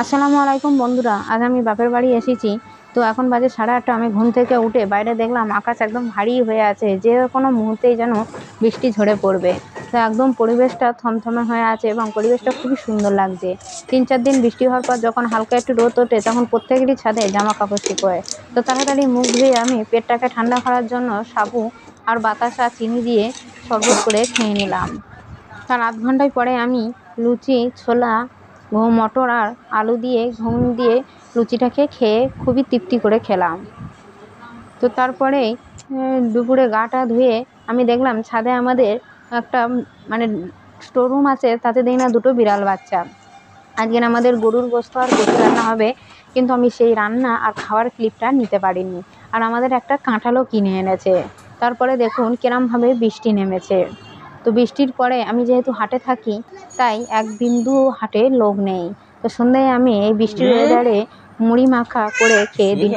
আসসালামু আলাইকুম বন্ধুরা, আজ আমি বাপের বাড়ি এসেছি। তো এখন বাজে 8:30। আমি ঘুম থেকে উঠে বাইরে দেখলাম আকাশ একদম ভারী হয়ে আছে, যে কোনো মুহূর্তেই যেন বৃষ্টি ঝরে পড়বে। তো একদম পরিবেশটা থমথমে হয়ে আছে এবং পরিবেশটা খুবই সুন্দর লাগছে। 3-4 দিন বৃষ্টি হওয়ার পর যখন হালকা একটু রোদ ওঠে তখন প্রত্যেকেরই ছাদে জামা কাপড় শুকোয়। তো তাড়াতাড়ি মুখ ধুয়ে আমি পেটটাকে ঠান্ডা করার জন্য সাবু আর বাতাসা চিনি দিয়ে শরবত করে খেয়ে নিলাম। তার আধ ঘন্টায় পরে আমি লুচি, ছোলা, মটর আর আলু দিয়ে ঘুগনি দিয়ে লুচিটাকে খেয়ে খুবই তৃপ্তি করে খেলাম। তো তারপরেই দুপুরে গাটা ধুয়ে আমি দেখলাম ছাদে আমাদের একটা মানে স্টোর রুম আছে, তাতে দেখি না দুটো বিড়াল বাচ্চা। আজকের আমাদের গরুর গোস্ত আর কচু রান্না হবে, কিন্তু আমি সেই রান্না আর খাওয়ার ক্লিপটা নিতে পারিনি। আর আমাদের একটা কাঁঠালও কিনে এনেছে। তারপরে দেখুন কিরমভাবে বৃষ্টি নেমেছে। তো বৃষ্টির পরে আমি যেহেতু হাটে থাকি, তাই এক বিন্দু হাটে লোক নেই। তো সন্ধ্যায় আমি এই বৃষ্টির ওয়েদারে মুড়ি মাখা করে খেয়ে দিন